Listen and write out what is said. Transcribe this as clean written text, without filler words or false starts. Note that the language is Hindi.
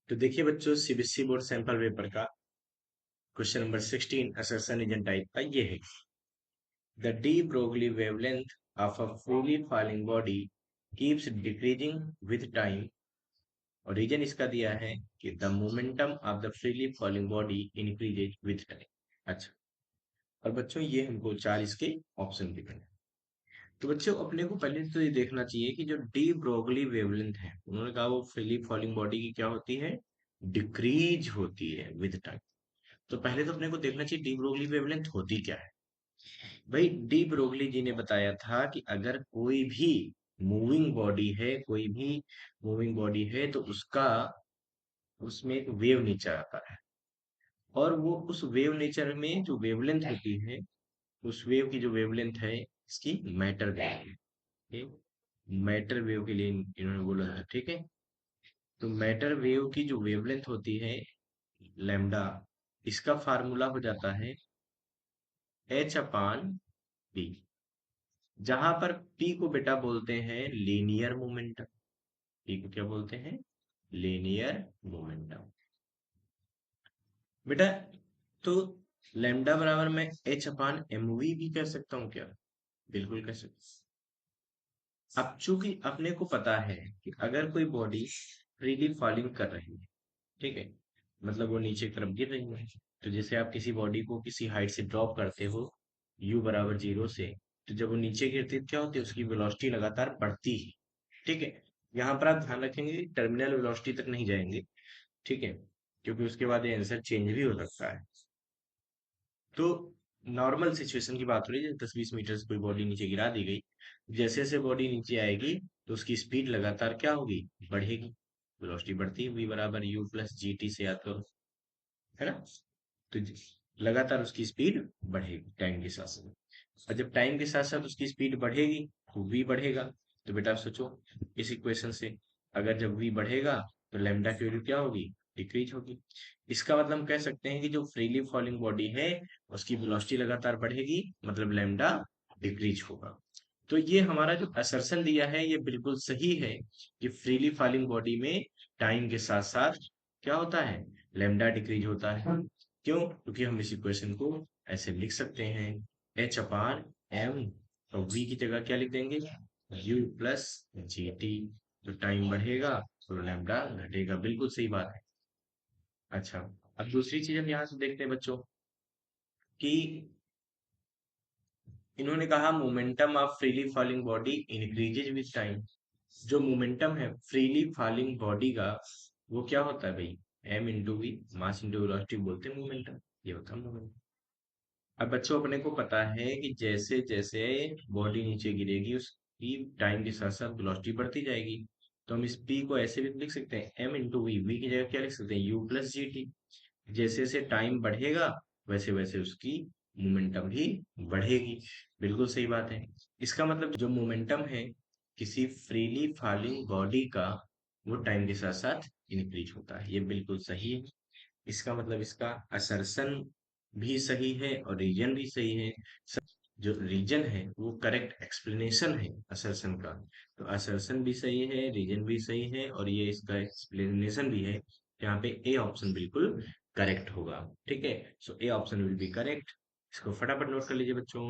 तो देखिए बच्चों, सीबीएसई बोर्ड सैंपल पेपर का question number 16 assertion reason type का ये है। The de Broglie wavelength of a freely falling body keeps decreasing with time. और रीजन इसका दिया है कि the momentum of the freely falling body increases with time. अच्छा, और बच्चों ये हमको चार इसके ऑप्शन दिए हैं। तो बच्चों अपने को पहले तो ये देखना चाहिए कि जो डी ब्रोगली वेवलेंथ है, उन्होंने कहा वो फ्रीली फॉलिंग बॉडी की क्या होती है, डिक्रीज होती है विद टाइम। तो पहले तो अपने को देखना चाहिए डी ब्रोगली वेवलेंथ होती क्या है। भाई डी ब्रोगली जी ने बताया था कि अगर कोई भी मूविंग बॉडी है, कोई भी मूविंग बॉडी है तो उसका उसमें एक वेव नेचर आता है। और वो उस वेव नेचर में जो वेवलेंथ होती है, उस वेव की जो वेवलेंथ है इसकी मैटर वेव है। मैटर वेव के लिए इन्होंने बोला था, ठीक है। तो मैटर वेव की जो वेवलेंथ होती है लैम्डा, इसका फार्मूला हो जाता है एच अपान बी, जहां पर पी को बेटा बोलते हैं लीनियर मोमेंटम। पी को क्या बोलते हैं, लीनियर मोमेंटम बेटा। तो लैम्डा बराबर मैं एच अपान एम वी भी कह सकता हूँ क्या, बिल्कुल कह सकता हूँ। अब चूंकि अपने को पता है कि अगर कोई बॉडी फ्रीली फॉलिंग कर रही है, ठीक है, मतलब वो नीचे की तरफ गिर रही है, तो जैसे आप किसी बॉडी को किसी हाइट से ड्रॉप करते हो u बराबर 0 से, तो जब वो नीचे गिरती है तो क्या होती है, उसकी वेलोसिटी लगातार बढ़ती है, ठीक है। यहाँ पर आप ध्यान रखेंगे टर्मिनल वेलोसिटी तक नहीं जाएंगे, ठीक है, क्योंकि उसके बाद ये आंसर चेंज भी हो सकता है। तो नॉर्मल सिचुएशन की बात हो रही है, 10-20 मीटर से कोई बॉडी नीचे गिरा दी गई, जैसे जैसे बॉडी नीचे आएगी तो उसकी स्पीड लगातार क्या होगी, बढ़ेगी। वेलोसिटी बढ़ती है, v बराबर u प्लस जी टी से याद करो, है ना। तो लगातार उसकी स्पीड बढ़ेगी टाइम के साथ साथ, और जब टाइम के साथ साथ उसकी स्पीड बढ़ेगी तो v बढ़ेगा। तो बेटा आप सोचो इस इक्वेशन से, अगर जब v बढ़ेगा तो लैम्डा की वैल्यू क्या होगी, डिक्रीज होगी। इसका मतलब हम कह सकते हैं कि जो फ्रीली फॉलिंग बॉडी है उसकी वेलोसिटी लगातार बढ़ेगी, मतलब लैम्डा डिक्रीज होगा। तो ये हमारा जो असर्शन दिया है ये बिल्कुल सही है कि फ्रीली फॉलिंग बॉडी में टाइम के साथ साथ क्या होता है, लैम्डा डिक्रीज होता है। क्यों, क्योंकि हम इस इक्वेशन को ऐसे लिख सकते हैं एच अपान एम, और वी की जगह क्या लिख देंगे, यू प्लस जी टी। तो टाइम बढ़ेगा तो लैम्डा घटेगा, बिल्कुल सही बात है। अच्छा, अब दूसरी चीज हम यहाँ से देखते हैं बच्चों कि इन्होंने कहा momentum of freely falling body increases with time. जो मोमेंटम है फ्रीली फॉलिंग बॉडी का, वो क्या होता है भाई, M into V, mass into velocity बोलते हैं मोमेंटम, ये होता है मोमेंटम। अब बच्चों अपने को पता है कि जैसे जैसे बॉडी नीचे गिरेगी उसकी टाइम के साथ साथ वेलोसिटी बढ़ती जाएगी। तो हम इस पी को ऐसे भी लिख सकते हैं एम इंटू वी, वी की जगह क्या लिख सकते हैं, यू प्लस जी टी। जैसे जैसे टाइम बढ़ेगा वैसे वैसे उसकी मोमेंटम भी बढ़ेगी, बिल्कुल सही बात है। इसका मतलब जो मोमेंटम है किसी फ्रीली फॉलिंग बॉडी का, वो टाइम के साथ साथ इंक्रीज होता है, ये बिल्कुल सही है। इसका मतलब इसका असर्शन भी सही है और रीजन भी सही है। जो रीजन है वो करेक्ट एक्सप्लेनेशन है असर्शन का। तो असर्शन भी सही है, रीजन भी सही है, और ये इसका एक्सप्लेनेशन भी है। यहाँ पे ए ऑप्शन बिल्कुल करेक्ट होगा, ठीक है। So A option will be correct. इसको फटाफट नोट कर लीजिए बच्चों।